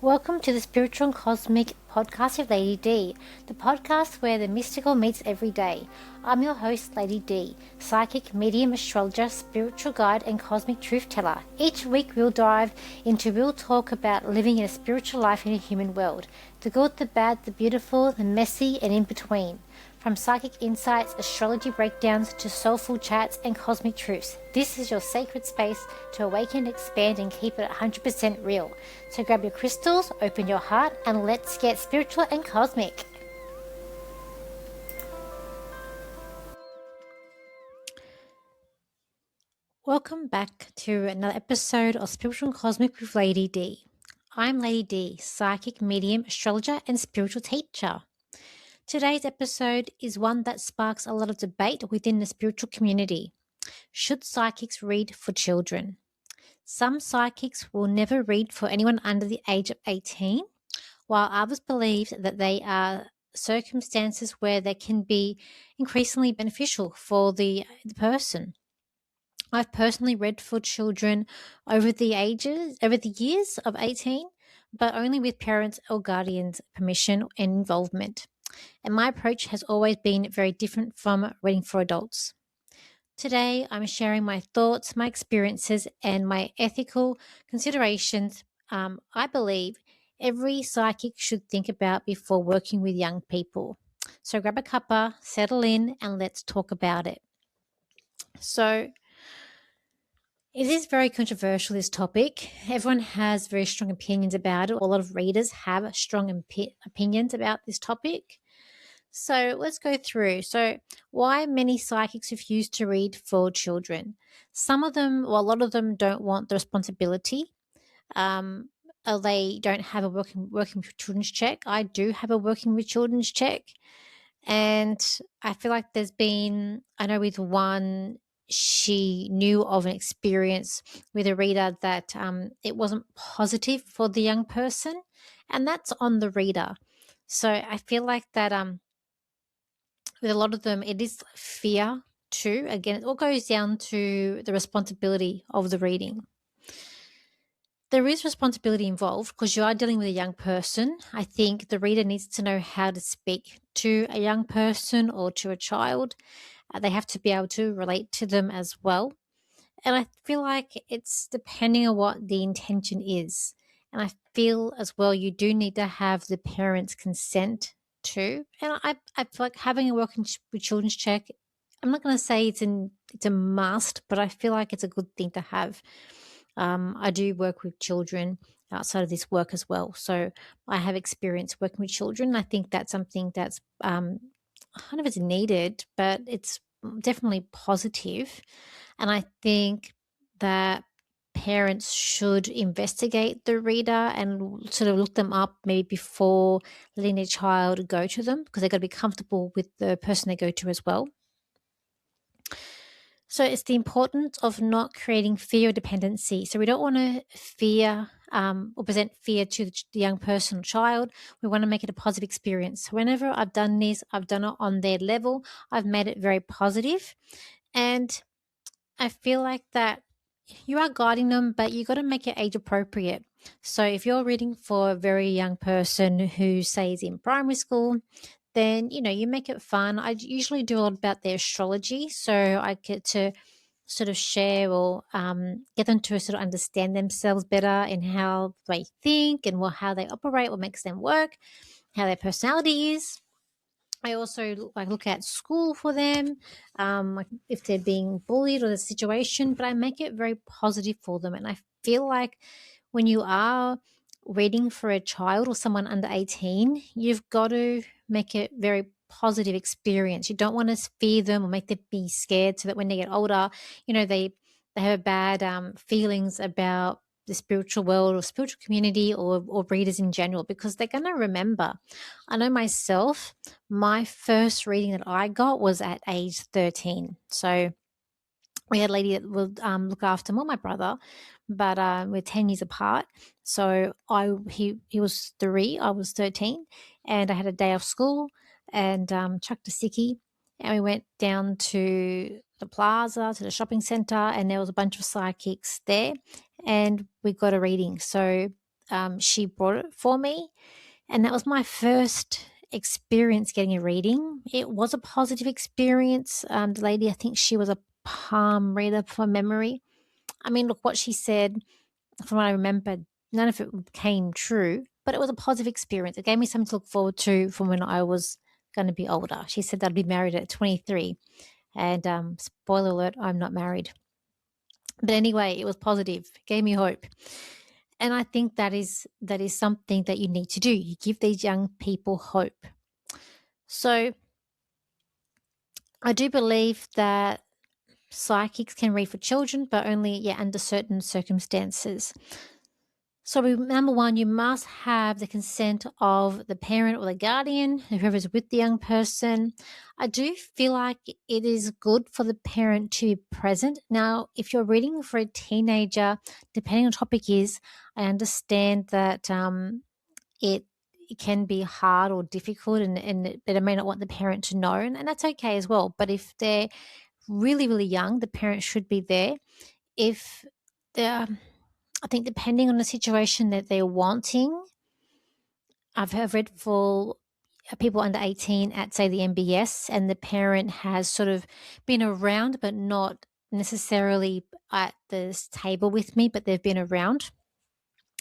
Welcome to the Spiritual and Cosmic Podcast of Lady D, the podcast where the mystical meets every day. I'm your host, Lady D, psychic, medium, astrologer, spiritual guide, and cosmic truth teller. Each week we'll dive into real talk about living in a spiritual life in a human world. The good, the bad, the beautiful, the messy, and in between. From psychic insights, astrology breakdowns, to soulful chats and cosmic truths. This is your sacred space to awaken, expand, and keep it 100% real. So grab your crystals, open your heart, and let's get spiritual and cosmic. Welcome back to another episode of Spiritual and Cosmic with Lady D. I'm Lady D, psychic, medium, astrologer, and spiritual teacher. Today's episode is one that sparks a lot of debate within the spiritual community. Should psychics read for children? Some psychics will never read for anyone under the age of 18, while others believe that they are circumstances where they can be increasingly beneficial for the person. I've personally read for children over the years of 18, but only with parents' or guardians' permission and involvement. And my approach has always been very different from reading for adults. Today, I'm sharing my thoughts, my experiences, and my ethical considerations I believe every psychic should think about before working with young people. So grab a cuppa, settle in, and let's talk about it. So, it is very controversial, this topic. Everyone has very strong opinions about it. A lot of readers have strong opinions about this topic. So let's go through. So why many psychics refuse to read for children? Some of them, well, a lot of them don't want the responsibility. They don't have a working with children's check. I do have a working with children's check. And I feel like I know with one, she knew of an experience with a reader that it wasn't positive for the young person. And that's on the reader. So I feel like that with a lot of them, it is fear too. Again, it all goes down to the responsibility of the reading. There is responsibility involved because you are dealing with a young person. I think the reader needs to know how to speak to a young person or to a child. They have to be able to relate to them as well. And I feel like it's depending on what the intention is. And I feel as well you do need to have the parents' consent too. And I feel like having a working with children's check, I'm not going to say it's a must, but I feel like it's a good thing to have. I do work with children outside of this work as well. So I have experience working with children. I think that's something that's I don't know if it's needed, but it's definitely positive. And I think that parents should investigate the reader and sort of look them up maybe before letting their child go to them, because they've got to be comfortable with the person they go to as well. So it's the importance of not creating fear or dependency. So we don't want to fear or present fear to the young person or child. We want to make it a positive experience. Whenever I've done this, I've done it on their level. I've made it very positive. And I feel like that you are guiding them, but you got to make it age appropriate. So if you're reading for a very young person who, say, is in primary school, then, you make it fun. I usually do a lot about their astrology, so I get to sort of share or get them to sort of understand themselves better and how they think and how they operate, what makes them work, how their personality is. I also look at school for them, like if they're being bullied or the situation, but I make it very positive for them. And I feel like when you are reading for a child or someone under 18, you've got to make it very positive experience. You don't want to fear them or make them be scared so that when they get older, they have bad feelings about the spiritual world or spiritual community or readers in general, because they're going to remember. I know myself, my first reading that I got was at age 13. So we had a lady that would look after my brother, but we're 10 years apart. So he was 3, I was 13, and I had a day off school and chucked a sickie, and we went down to the plaza, to the shopping centre, and there was a bunch of psychics there, and we got a reading. So she brought it for me. And that was my first experience getting a reading. It was a positive experience. The lady, I think she was a palm reader from memory. I mean, look, what she said, from what I remember, none of it came true, but it was a positive experience. It gave me something to look forward to from when I was going to be older. She said that I'd be married at 23. And spoiler alert, I'm not married. But anyway, it was positive. It gave me hope. And I think that is something that you need to do. You give these young people hope. So I do believe that psychics can read for children, but only under certain circumstances. So number one, you must have the consent of the parent or the guardian, whoever's with the young person. I do feel like it is good for the parent to be present. Now, if you're reading for a teenager, depending on the topic is, I understand that it can be hard or difficult and that I may not want the parent to know, and that's okay as well. But if they're really, really young, the parent should be there. If they're I think depending on the situation that they're wanting, I've read for people under 18 at, say, the MBS, and the parent has sort of been around but not necessarily at this table with me, but they've been around.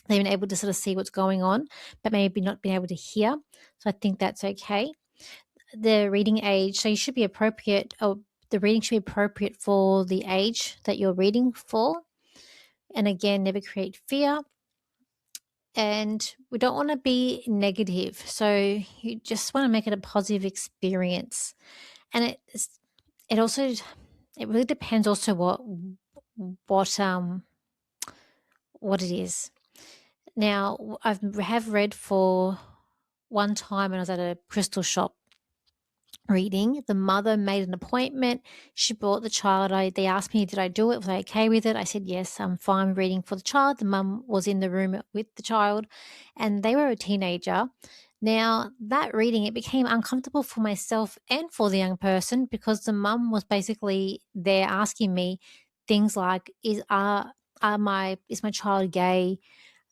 They've been able to sort of see what's going on, but maybe not been able to hear. So I think that's okay. The reading age, so you should be appropriate, or the reading should be appropriate for the age that you're reading for. And again, never create fear. And we don't want to be negative. So you just want to make it a positive experience. And it also, it really depends also what it is. Now, I have read for one time when I was at a crystal shop reading. The mother made an appointment. She brought the child. They asked me, did I do it? Was I okay with it? I said, yes, I'm fine reading for the child. The mum was in the room with the child, and they were a teenager. Now, that reading, it became uncomfortable for myself and for the young person, because the mum was basically there asking me things like, is my child gay?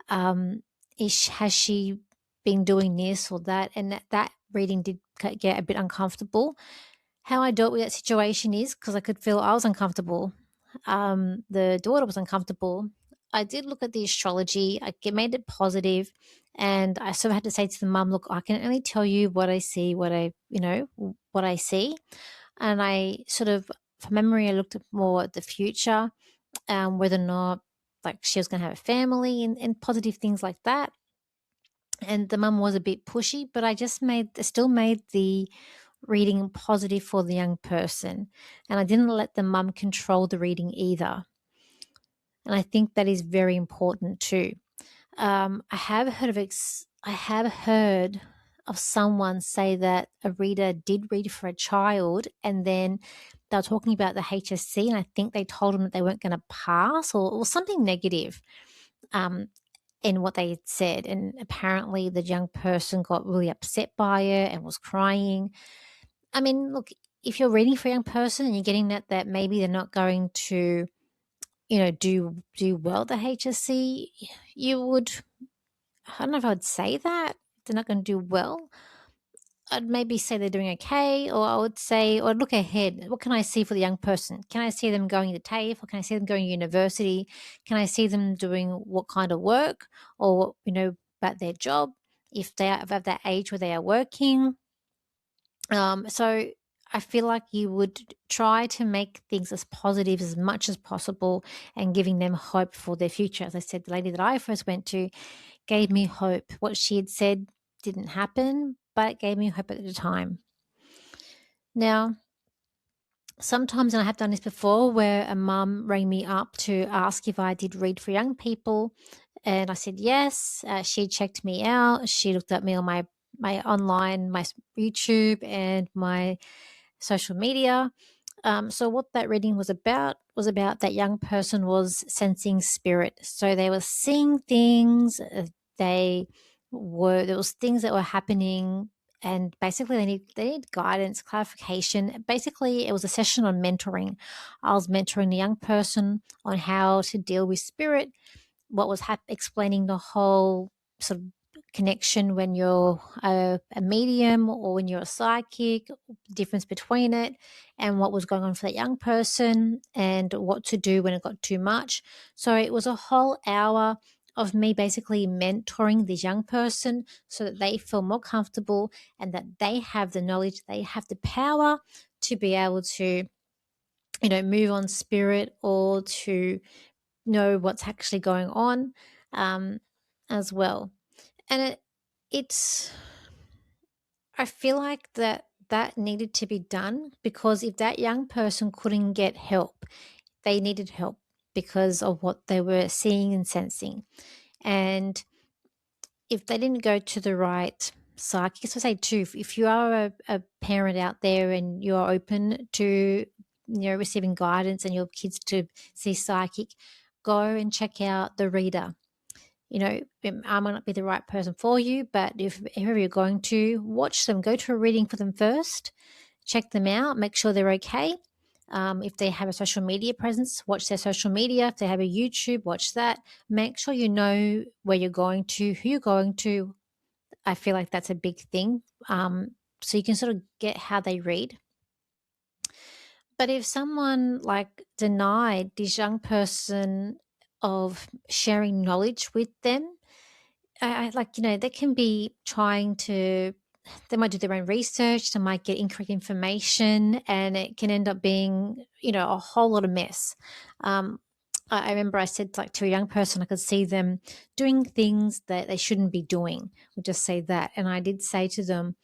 Has she been doing this or that? And that reading did get a bit uncomfortable. How I dealt with that situation is, because I could feel I was uncomfortable. The daughter was uncomfortable. I did look at the astrology. I made it positive, and I sort of had to say to the mum, look, I can only tell you what I see, what I see. And I sort of, from memory, I looked at more at the future, whether or not like she was going to have a family and positive things like that. And the mum was a bit pushy, but I still made the reading positive for the young person. And I didn't let the mum control the reading either. And I think that is very important too. I have heard of someone say that a reader did read for a child, and then they were talking about the HSC, and I think they told them that they weren't going to pass, or something negative in what they had said. And apparently the young person got really upset by it and was crying. I mean, look, if you're reading for a young person and you're getting that maybe they're not going to, do well at the HSC, you would, I don't know if I would say that. They're not going to do well. I'd maybe say they're doing okay, or I would say, or I'd look ahead. What can I see for the young person? Can I see them going to TAFE, or can I see them going to university? Can I see them doing what kind of work, or, about their job, if they are of that age where they are working? So I feel like you would try to make things as positive as much as possible, and giving them hope for their future. As I said, the lady that I first went to gave me hope. What she had said didn't happen, but it gave me hope at the time. Now, sometimes, and I have done this before, where a mum rang me up to ask if I did read for young people, and I said yes. She checked me out. She looked at me on my online, my YouTube and my social media. So what that reading was about that young person was sensing spirit. So they were seeing things. There was things that were happening, and basically they need guidance, clarification. Basically, it was a session on mentoring. I was mentoring the young person on how to deal with spirit, what was explaining the whole sort of connection when you're a medium or when you're a psychic, difference between it, and what was going on for that young person and what to do when it got too much. So it was a whole hour of me basically mentoring this young person so that they feel more comfortable and that they have the knowledge, they have the power to be able to, move on spirit or to know what's actually going on, um, as well. And it's, I feel like that needed to be done because if that young person couldn't get help, they needed help because of what they were seeing and sensing. And if they didn't go to the right psychic, so say too, if you are a parent out there and you are open to receiving guidance and your kids to see psychic, go and check out the reader. I might not be the right person for you, but if whoever you're going to, watch them, go to a reading for them first, check them out, make sure they're okay. If they have a social media presence, watch their social media. If they have a YouTube, watch that. Make sure you know where you're going to, who you're going to. I feel like that's a big thing. So you can sort of get how they read. But if someone like denied this young person of sharing knowledge with them, I like, they can be trying to, they might do their own research, they might get incorrect information, and it can end up being, a whole lot of mess. I remember I said like to a young person, I could see them doing things that they shouldn't be doing. We'll just say that. And I did say to them,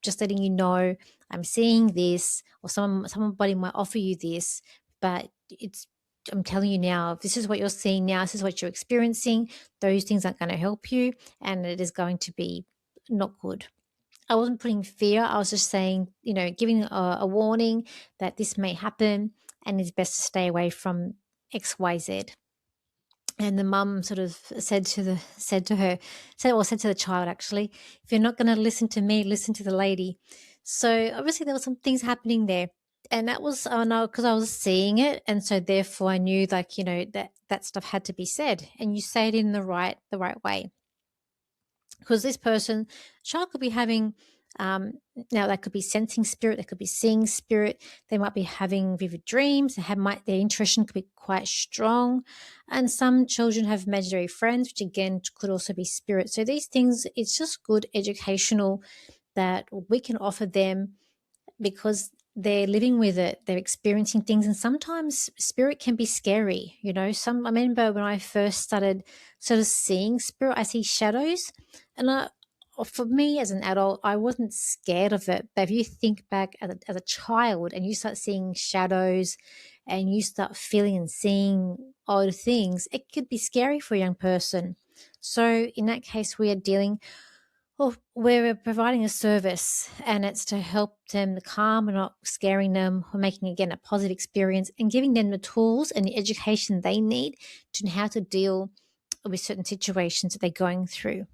just letting you know, I'm seeing this, or somebody might offer you this, but I'm telling you now, if this is what you're seeing now, this is what you're experiencing, those things aren't going to help you, and it is going to be not good. I wasn't putting fear. I was just saying, giving a warning that this may happen and it's best to stay away from XYZ. And the mum sort of said to the child, actually, if you're not going to listen to me, listen to the lady. So obviously there were some things happening there, and that was, oh no, because I was seeing it, and so therefore I knew, like, that stuff had to be said, and you say it in the right way. Because this child could be having, now they could be sensing spirit, they could be seeing spirit, they might be having vivid dreams, their intuition could be quite strong, and some children have imaginary friends, which again could also be spirit. So these things, it's just good educational that we can offer them because they're living with it, they're experiencing things, and sometimes spirit can be scary. I remember when I first started sort of seeing spirit, I see shadows, and for me as an adult, I wasn't scared of it. But if you think back as a child and you start seeing shadows and you start feeling and seeing odd things, it could be scary for a young person. So in that case, we are dealing, well, we're providing a service, and it's to help them to calm and not scaring them. We're making, again, a positive experience and giving them the tools and the education they need to know how to deal with certain situations that they're going through.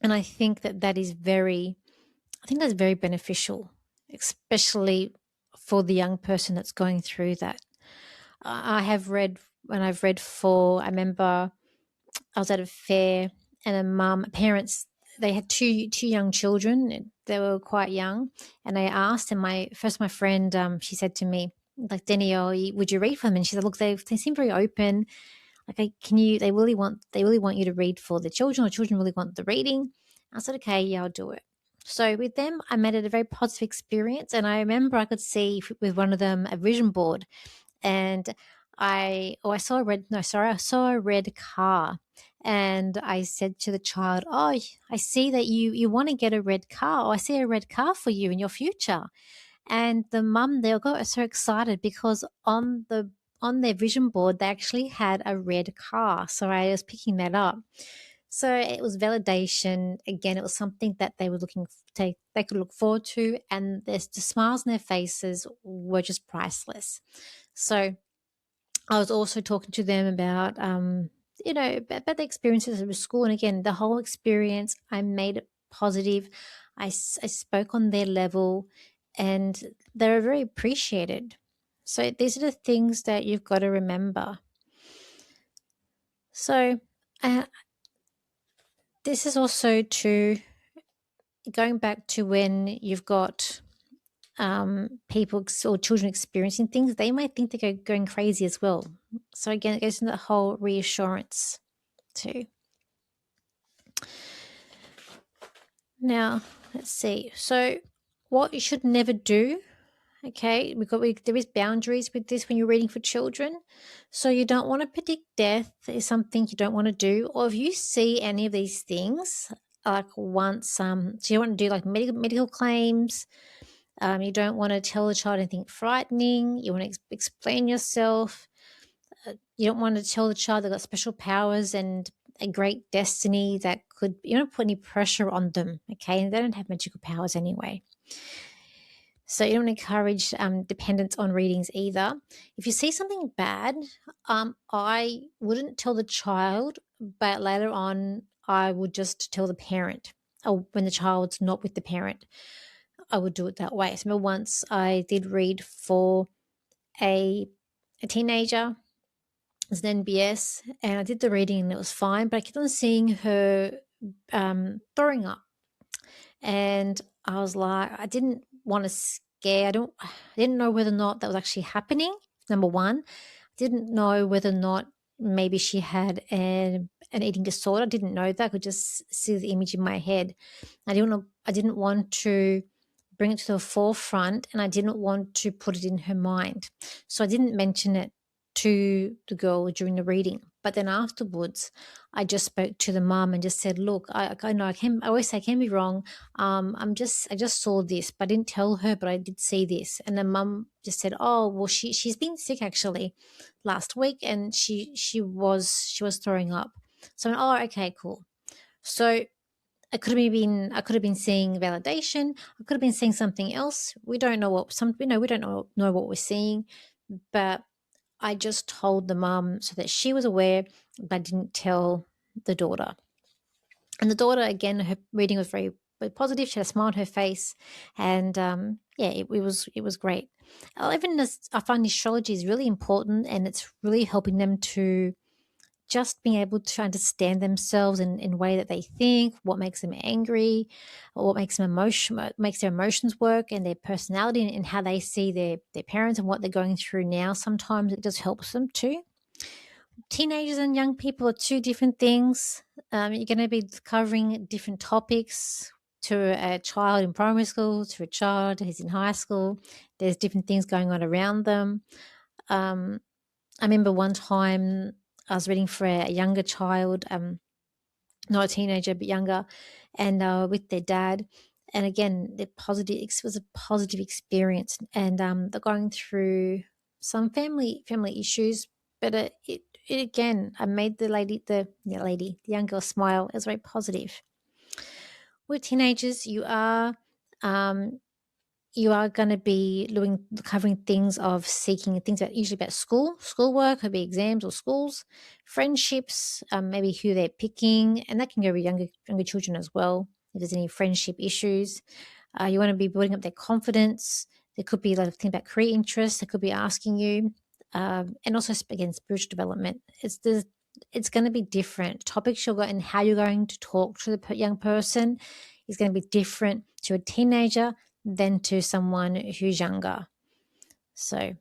And I think that is that's very beneficial, especially for the young person that's going through that. I've read I remember I was at a fair, and parents, they had two young children. They were quite young, and I asked, and my friend, she said to me, like, Danielle, would you read for them? And she said, look, they seem very open. Like, they really want you to read for the children, or children really want the reading. I said, okay, yeah, I'll do it. So with them, I made it a very positive experience, and I remember I could see with one of them a vision board, and I saw I saw a red car, and I said to the child, "Oh, I see that you want to get a red car. Oh, I see a red car for you in your future." And the mum, they got so excited because on their vision board they actually had a red car. So I was picking that up. So it was validation. Again, it was something that they were they could look forward to, and the smiles on their faces were just priceless. So I was also talking to them about, about the experiences of school. And again, the whole experience, I made it positive. I spoke on their level, and they were very appreciated. So these are the things that you've got to remember. So uh, this is also to going back to when you've got people or children experiencing things, they might think they're going crazy as well. So again, it goes into the whole reassurance too. Now, let's see. So what you should never do, okay, there is boundaries with this when you're reading for children. So you don't want to predict death is something you don't want to do. Or if you see any of these things, like once, so you want to do like medical claims, you don't want to tell the child anything frightening. You want to explain yourself. You don't want to tell the child they've got special powers and a great destiny that could, you don't put any pressure on them, okay? And they don't have magical powers anyway. So you don't encourage dependence on readings either. If you see something bad, I wouldn't tell the child, but later on, I would just tell the parent. Or when the child's not with the parent, I would do it that way. So once I did read for a teenager, as an NBS, and I did the reading and it was fine, but I kept on seeing her throwing up, and I was like, I didn't want to scare. I didn't know whether or not that was actually happening. Number one, I didn't know whether or not maybe she had an eating disorder. I didn't know that. I could just see the image in my head. I didn't want to bring it to the forefront, and I didn't want to put it in her mind. So I didn't mention it to the girl during the reading. But then afterwards, I just spoke to the mum and just said, "Look, I know I always say I can be wrong. I just saw this, but I didn't tell her, but I did see this." And the mum just said, "Oh, well, she's been sick actually last week, and she was throwing up." So, oh, okay, cool. So I could have been seeing validation. I could have been seeing something else. We don't know we don't know what we're seeing, but I just told the mum so that she was aware, but didn't tell the daughter. And the daughter, again, her reading was very, very positive. She had a smile on her face, and yeah, it was great. Even as I find astrology is really important, and it's really helping them to just being able to understand themselves in a way that they think, what makes them angry, or what makes their emotions work, and their personality, and how they see their parents and what they're going through now. Sometimes it just helps them too. Teenagers and young people are two different things. You're going to be covering different topics to a child in primary school, to a child who's in high school. There's different things going on around them. I remember one time I was reading for a younger child, not a teenager, but younger, and with their dad. And again, it was a positive experience, and they're going through some family issues, but it again, I made the young girl smile. It was very positive. With teenagers, um, you are going to be covering things of seeking things about usually about schoolwork, could be exams or schools, friendships, maybe who they're picking, and that can go with younger children as well. If there's any friendship issues, you want to be building up their confidence. There could be a lot of things about career interests. They could be asking you, and also again spiritual development. It's going to be different topics you'll go and how you're going to talk to the young person is going to be different to a teenager than to someone who's younger. So,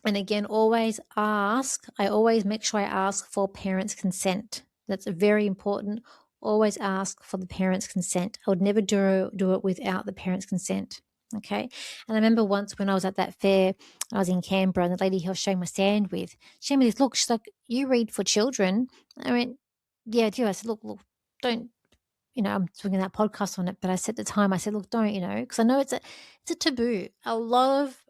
and again, I always make sure I ask for parents' consent. That's very important. Always ask for the parents' consent. I would never do it without the parents' consent. Okay. And I remember once when I was at that fair, I was in Canberra, and the lady who I was showing my stand with, she made me this look. She's like, "You read for children?" I went, "Yeah, I do." I said, look, don't, I'm doing that podcast on it, but I said at the time, I said, look, don't, because I know it's a taboo. A lot of,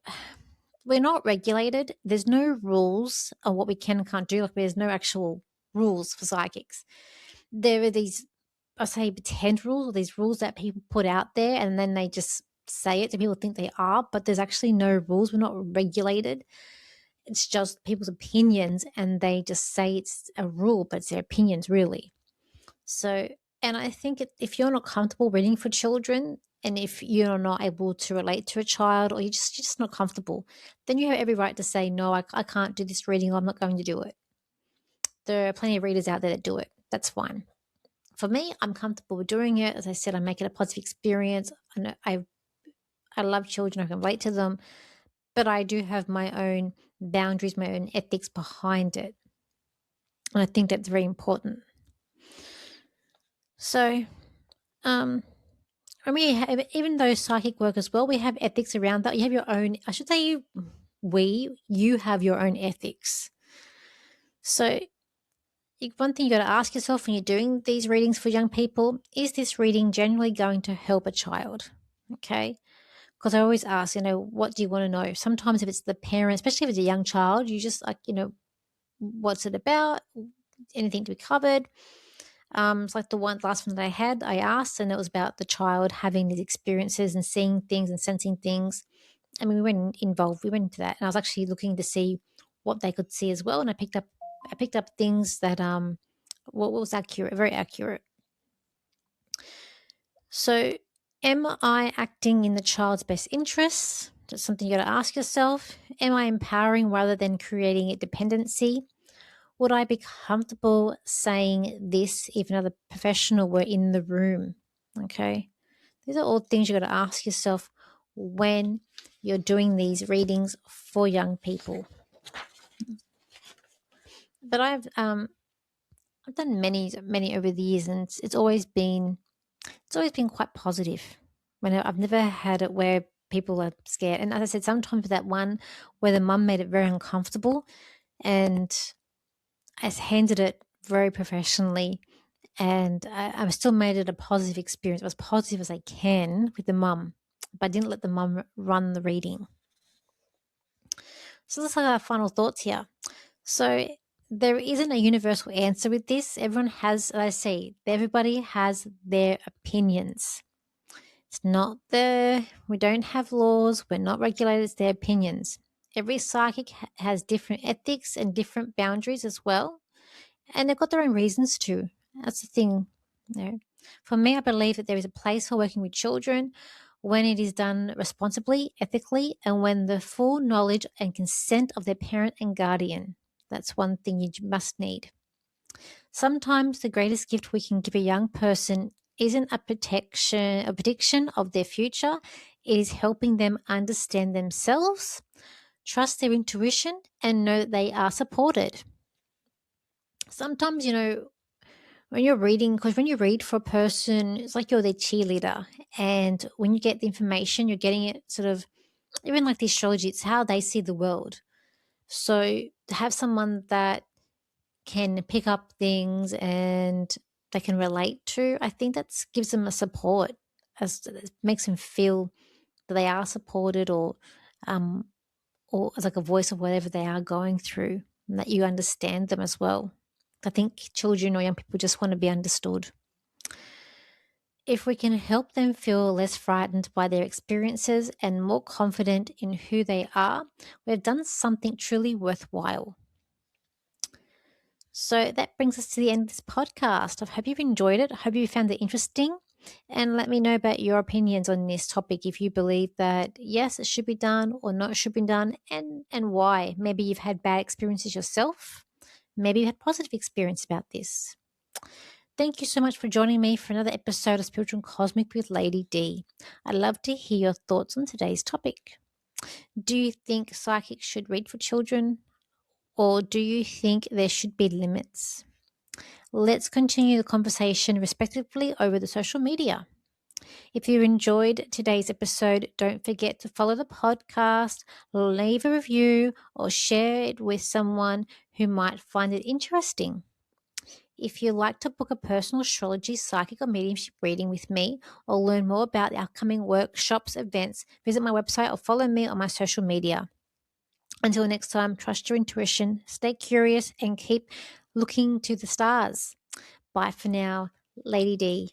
we're not regulated. There's no rules on what we can and can't do. Like there's no actual rules for psychics. There are these, I say pretend rules, or these rules that people put out there, and then they just say it, so people think they are, but there's actually no rules. We're not regulated. It's just people's opinions, and they just say it's a rule, but it's their opinions really. So, and I think if you're not comfortable reading for children, and if you're not able to relate to a child, or you're just not comfortable, then you have every right to say, no, I can't do this reading, or I'm not going to do it. There are plenty of readers out there that do it. That's fine. For me, I'm comfortable with doing it. As I said, I make it a positive experience. I love children. I can relate to them, but I do have my own boundaries, my own ethics behind it. And I think that's very important. So, I mean, even though psychic work as well, we have ethics around that. You have your own, I should say you have your own ethics. So one thing you got to ask yourself when you're doing these readings for young people, is this reading generally going to help a child? Okay. Because I always ask, what do you want to know? Sometimes if it's the parent, especially if it's a young child, you just like, what's it about? Anything to be covered? It's like the last one that I had, I asked, and it was about the child having these experiences and seeing things and sensing things. I mean, we went into that, and I was actually looking to see what they could see as well. And I picked up things that what was accurate, very accurate. So, am I acting in the child's best interests? That's something you got to ask yourself. Am I empowering rather than creating a dependency? Would I be comfortable saying this if another professional were in the room? Okay. These are all things you got to ask yourself when you're doing these readings for young people. But I've done many over the years, and it's always been quite positive. When I've never had it where people are scared. And as I said, sometimes that one where the mum made it very uncomfortable, and I handled it very professionally, and I still made it a positive experience, as positive as I can with the mum, but I didn't let the mum run the reading. So let's look at our final thoughts here. So there isn't a universal answer with this. Everyone has, as I say, everybody has their opinions. It's not we don't have laws, we're not regulated, it's their opinions. Every psychic has different ethics and different boundaries as well. And they've got their own reasons too. That's the thing. For me, I believe that there is a place for working with children when it is done responsibly, ethically, and when the full knowledge and consent of their parent and guardian. That's one thing you must need. Sometimes the greatest gift we can give a young person isn't a prediction of their future. It is helping them understand themselves, trust their intuition, and know that they are supported. Sometimes, when you're reading, because when you read for a person, it's like you're their cheerleader. And when you get the information, you're getting it sort of, even like the astrology, it's how they see the world. So to have someone that can pick up things and they can relate to, I think that gives them a support, it makes them feel that they are supported, or as like a voice of whatever they are going through, and that you understand them as well. I think children or young people just want to be understood. If we can help them feel less frightened by their experiences and more confident in who they are, we've done something truly worthwhile. So that brings us to the end of this podcast. I hope you've enjoyed it. I hope you found it interesting. And let me know about your opinions on this topic, if you believe that, yes, it should be done or not should be done, and why. Maybe you've had bad experiences yourself. Maybe you had positive experience about this. Thank you so much for joining me for another episode of Spiritual and Cosmic with Lady D. I'd love to hear your thoughts on today's topic. Do you think psychics should read for children? Or do you think there should be limits? Let's continue the conversation respectively over the social media. If you enjoyed today's episode, don't forget to follow the podcast, leave a review, or share it with someone who might find it interesting. If you'd like to book a personal astrology, psychic, or mediumship reading with me, or learn more about the upcoming workshops, events, visit my website or follow me on my social media. Until next time, trust your intuition, stay curious, and keep looking to the stars. Bye for now, Lady D.